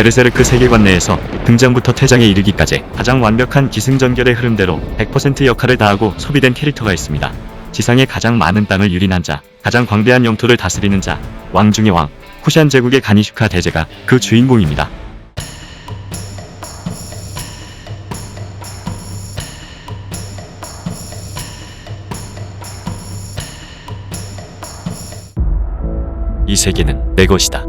베르세르크 세계관 내에서 등장부터 퇴장에 이르기까지 가장 완벽한 기승전결의 흐름대로 100% 역할을 다하고 소비된 캐릭터가 있습니다. 지상에 가장 많은 땅을 유린한 자, 가장 광대한 영토를 다스리는 자, 왕 중의 왕, 쿠샨 제국의 가니슈카 대제가 그 주인공입니다. 이 세계는 내 것이다.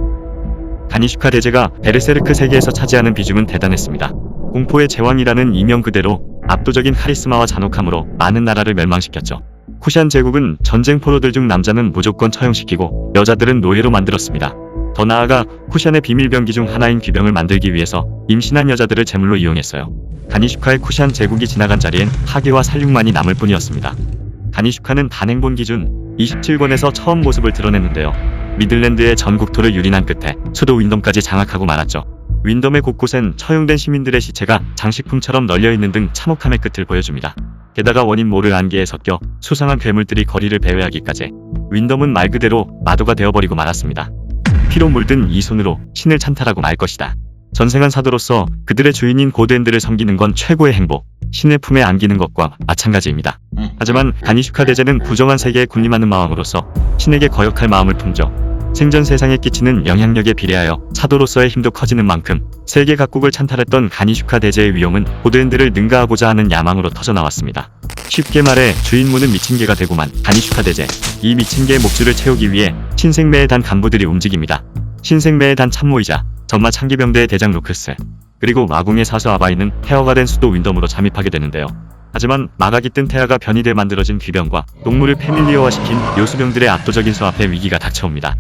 가니슈카 대제가 베르세르크 세계에서 차지하는 비중은 대단했습니다. 공포의 제왕이라는 이명 그대로 압도적인 카리스마와 잔혹함으로 많은 나라를 멸망시켰죠. 쿠샨 제국은 전쟁 포로들 중 남자는 무조건 처형시키고 여자들은 노예로 만들었습니다. 더 나아가 쿠샨의 비밀병기 중 하나인 귀병을 만들기 위해서 임신한 여자들을 제물로 이용했어요. 가니슈카의 쿠샨 제국이 지나간 자리엔 파괴와 살육만이 남을 뿐이었습니다. 가니슈카는 단행본 기준 27권에서 처음 모습을 드러냈는데요. 미들랜드의 전 국토를 유린한 끝에 수도 윈덤까지 장악하고 말았죠. 윈덤의 곳곳엔 처형된 시민들의 시체가 장식품처럼 널려있는 등 참혹함의 끝을 보여줍니다. 게다가 원인 모를 안개에 섞여 수상한 괴물들이 거리를 배회하기까지 윈덤은 말 그대로 마도가 되어버리고 말았습니다. 피로 물든 이 손으로 신을 찬탈하고 말 것이다. 전생한 사도로서 그들의 주인인 고드엔드를 섬기는 건 최고의 행복, 신의 품에 안기는 것과 마찬가지입니다. 하지만 가니슈카 대제는 부정한 세계에 군림하는 마왕으로서 신에게 거역할 마음을 품죠. 생전 세상에 끼치는 영향력에 비례하여 사도로서의 힘도 커지는 만큼 세계 각국을 찬탈했던 가니슈카 대제의 위용은 고드엔드를 능가하고자 하는 야망으로 터져나왔습니다. 쉽게 말해 주인무는 미친 개가 되고만 가니슈카 대제, 이 미친 개의 목줄을 채우기 위해 신생매의 단 간부들이 움직입니다. 신생매의 단 참모이자 전마 창기병대의 대장 루크스, 그리고 마궁의 사수 아바이는 폐허가 된 수도 윈덤으로 잠입하게 되는데요. 하지만 마각이 뜬 태아가 변이돼 만들어진 귀병과 동물을 패밀리어화시킨 요수병들의 압도적인 수합에 위기가 닥쳐옵니다.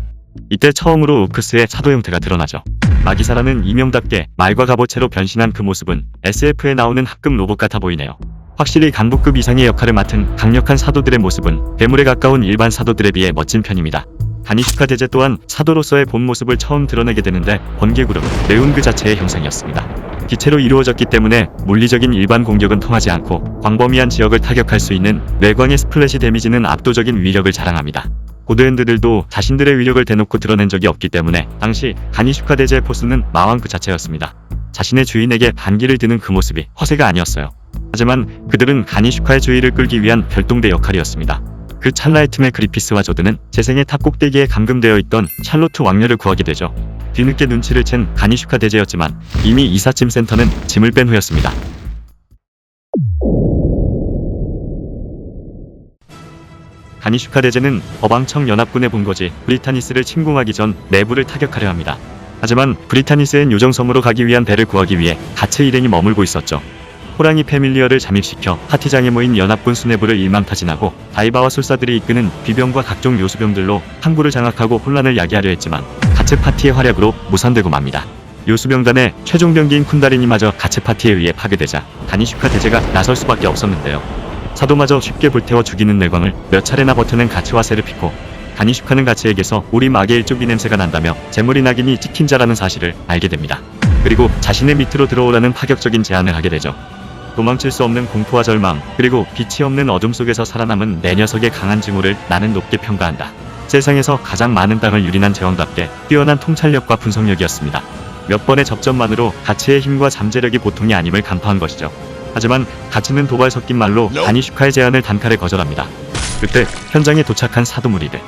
이때 처음으로 루크스의 사도 형태가 드러나죠. 마기사라는 이명답게 말과 갑옷체로 변신한 그 모습은 SF에 나오는 합급 로봇 같아 보이네요. 확실히 간부급 이상의 역할을 맡은 강력한 사도들의 모습은 괴물에 가까운 일반 사도들에 비해 멋진 편입니다. 가니슈카 대제 또한 사도로서의 본 모습을 처음 드러내게 되는데 번개구름, 레온 그 자체의 형상이었습니다. 기체로 이루어졌기 때문에 물리적인 일반 공격은 통하지 않고 광범위한 지역을 타격할 수 있는 뇌광의 스플래시 데미지는 압도적인 위력을 자랑합니다. 고드엔드들도 자신들의 위력을 대놓고 드러낸 적이 없기 때문에 당시 가니슈카 대제의 포스는 마왕 그 자체였습니다. 자신의 주인에게 반기를 드는 그 모습이 허세가 아니었어요. 하지만 그들은 가니슈카의 주의를 끌기 위한 별동대 역할이었습니다. 그 찰나의 틈에 그리피스와 조드는 재생의 탑 꼭대기에 감금되어 있던 샬로트 왕녀를 구하게 되죠. 뒤늦게 눈치를 챈 가니슈카 대제였지만 이미 이삿짐 센터는 짐을 뺀 후였습니다. 가니슈카 대제는 어방청 연합군의 본거지 브리타니스를 침공하기 전 내부를 타격하려 합니다. 하지만 브리타니스엔 요정섬으로 가기 위한 배를 구하기 위해 가츠 일행이 머물고 있었죠. 호랑이 패밀리어를 잠입시켜 파티장에 모인 연합군 수뇌부를 일망타진하고 다이바와 술사들이 이끄는 비병과 각종 요수병들로 항구를 장악하고 혼란을 야기하려 했지만 가츠 파티의 활약으로 무산되고 맙니다. 요수병단의 최종병기인 쿤다리니마저 가츠 파티에 의해 파괴되자 가니슈카 대제가 나설 수밖에 없었는데요. 사도마저 쉽게 불태워 죽이는 뇌광을 몇 차례나 버텨낸 가츠와 세르피코, 가니슈카는 가츠에게서 우리 마계 일족이 냄새가 난다며 재물이 낙인이 찍힌 자라는 사실을 알게 됩니다. 그리고 자신의 밑으로 들어오라는 파격적인 제안을 하게 되죠. 도망칠 수 없는 공포와 절망, 그리고 빛이 없는 어둠 속에서 살아남은 내 녀석의 강한 징후를 나는 높게 평가한다. 세상에서 가장 많은 땅을 유린한 제왕답게 뛰어난 통찰력과 분석력이었습니다. 몇 번의 접점만으로 가츠의 힘과 잠재력이 보통이 아님을 간파한 것이죠. 하지만 가츠는 도발 섞인 말로 가니슈카의 제안을 단칼에 거절합니다. 그때 현장에 도착한 사도 무리들,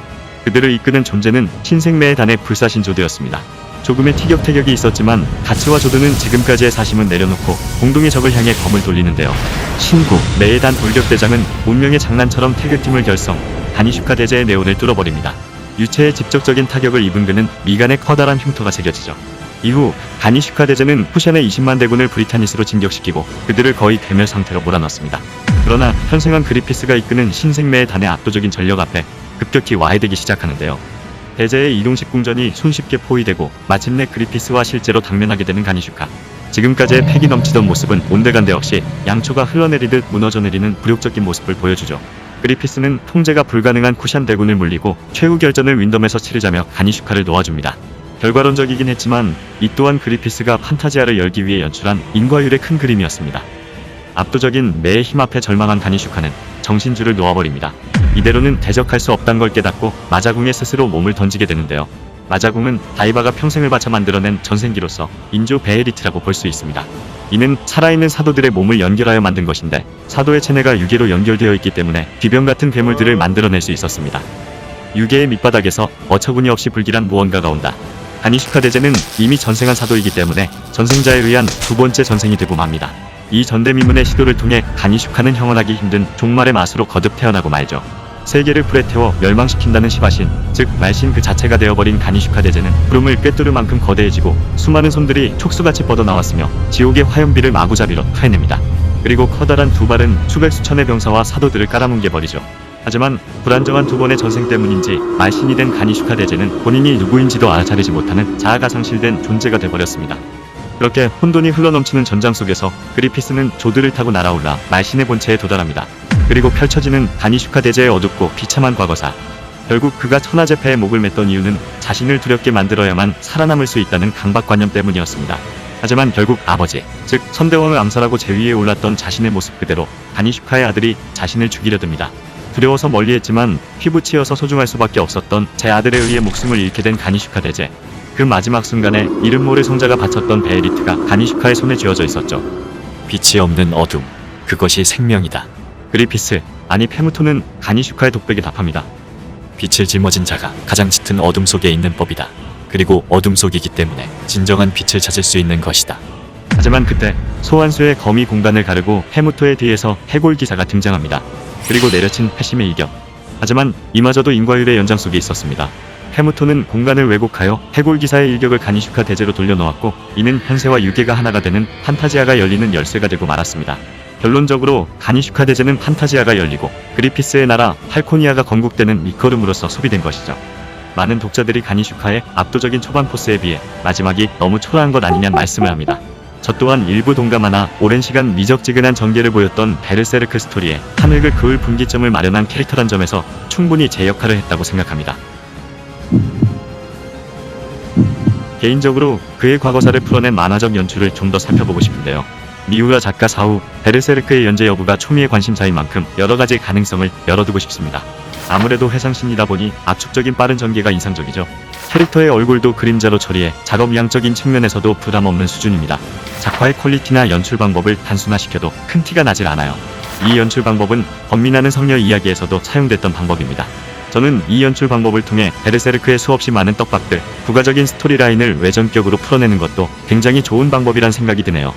그들을 이끄는 존재는 신생매의 단의 불사신조드였습니다. 조금의 티격태격이 있었지만 가츠와 조드는 지금까지의 사심은 내려놓고 공동의 적을 향해 검을 돌리는데요. 신구, 매의 단 돌격대장은 운명의 장난처럼 태극팀을 결성, 가니슈카 대제의 네온을 뚫어버립니다. 유체에 직접적인 타격을 입은 그는 미간에 커다란 흉터가 새겨지죠. 이후 가니슈카 대제는 쿠샨의 20만 대군을 브리타니스로 진격시키고 그들을 거의 괴멸 상태로 몰아넣습니다. 그러나 현생한 그리피스가 이끄는 신생매의 단의 압도적인 전력 앞에 급격히 와해되기 시작하는데요. 대제의 이동식 궁전이 손쉽게 포위되고 마침내 그리피스와 실제로 당면하게 되는 가니슈카. 지금까지의 패기 넘치던 모습은 온데간데 없이 양초가 흘러내리듯 무너져 내리는 굴욕적인 모습을 보여주죠. 그리피스는 통제가 불가능한 쿠샨 대군을 물리고 최후 결전을 윈덤에서 치르자며 가니슈카를 놓아줍니다. 결과론적이긴 했지만 이 또한 그리피스가 판타지아를 열기 위해 연출한 인과율의 큰 그림이었습니다. 압도적인 매의 힘 앞에 절망한 가니슈카는 정신줄을 놓아버립니다. 이대로는 대적할 수 없다는 걸 깨닫고 마자궁에 스스로 몸을 던지게 되는데요. 마자궁은 다이바가 평생을 바쳐 만들어낸 전생기로서 인조 베헤리트라고 볼 수 있습니다. 이는 살아있는 사도들의 몸을 연결하여 만든 것인데 사도의 체내가 유계로 연결되어 있기 때문에 비병 같은 괴물들을 만들어낼 수 있었습니다. 유계의 밑바닥에서 어처구니 없이 불길한 무언가가 온다. 가니슈카 대제는 이미 전생한 사도이기 때문에 전생자에 의한 두 번째 전생이 되고 맙니다. 이 전대미문의 시도를 통해 가니슈카는 형언하기 힘든 종말의 맛으로 거듭 태어나고 말죠. 세계를 불에 태워 멸망시킨다는 시바신, 즉 말신 그 자체가 되어버린 가니슈카 대제는 구름을 꿰뚫을 만큼 거대해지고 수많은 손들이 촉수같이 뻗어나왔으며 지옥의 화염비를 마구잡이로 토해냅니다. 그리고 커다란 두 발은 수백 수천의 병사와 사도들을 깔아뭉개버리죠. 하지만 불안정한 두 번의 전생 때문인지 말신이 된 가니슈카 대제는 본인이 누구인지도 알아차리지 못하는 자아가 상실된 존재가 돼버렸습니다. 그렇게 혼돈이 흘러넘치는 전장 속에서 그리피스는 조드를 타고 날아올라 말신의 본체에 도달합니다. 그리고 펼쳐지는 가니슈카 대제의 어둡고 비참한 과거사. 결국 그가 천하제패의 목을 맸던 이유는 자신을 두렵게 만들어야만 살아남을 수 있다는 강박관념 때문이었습니다. 하지만 결국 아버지, 즉 선대왕을 암살하고 제위에 올랐던 자신의 모습 그대로 가니슈카의 아들이 자신을 죽이려 듭니다. 두려워서 멀리했지만 피부치여서 소중할 수밖에 없었던 제 아들에 의해 목숨을 잃게 된 가니슈카 대제. 그 마지막 순간에 이름 모를 성자가 바쳤던 베헤리트가 가니슈카의 손에 쥐어져 있었죠. 빛이 없는 어둠, 그것이 생명이다. 그리피스, 아니 페무토는 가니슈카의 독백에 답합니다. 빛을 짊어진 자가 가장 짙은 어둠 속에 있는 법이다. 그리고 어둠 속이기 때문에 진정한 빛을 찾을 수 있는 것이다. 하지만 그때 소환수의 검이 공간을 가르고 페무토의 뒤에서 해골 기사가 등장합니다. 그리고 내려친 패심의 일격. 하지만 이마저도 인과율의 연장 속에 있었습니다. 페무토는 공간을 왜곡하여 해골 기사의 일격을 가니슈카 대제로 돌려놓았고 이는 현세와 유계가 하나가 되는 판타지아가 열리는 열쇠가 되고 말았습니다. 결론적으로 가니슈카 대제는 판타지아가 열리고 그리피스의 나라 팔코니아가 건국되는 밑거름으로서 소비된 것이죠. 많은 독자들이 가니슈카의 압도적인 초반 포스에 비해 마지막이 너무 초라한 것 아니냐는 말씀을 합니다. 저 또한 일부 동감하나 오랜 시간 미적지근한 전개를 보였던 베르세르크 스토리에 하늘을 그을 분기점을 마련한 캐릭터란 점에서 충분히 제 역할을 했다고 생각합니다. 개인적으로 그의 과거사를 풀어낸 만화적 연출을 좀 더 살펴보고 싶은데요. 미우라 작가 사후 베르세르크의 연재 여부가 초미의 관심사인 만큼 여러가지 가능성을 열어두고 싶습니다. 아무래도 회상신이다 보니 압축적인 빠른 전개가 인상적이죠. 캐릭터의 얼굴도 그림자로 처리해 작업량적인 측면에서도 부담없는 수준입니다. 작화의 퀄리티나 연출 방법을 단순화시켜도 큰 티가 나질 않아요. 이 연출 방법은 번민하는 성녀 이야기에서도 사용됐던 방법입니다. 저는 이 연출 방법을 통해 베르세르크의 수없이 많은 떡밥들, 부가적인 스토리라인을 외전격으로 풀어내는 것도 굉장히 좋은 방법이란 생각이 드네요.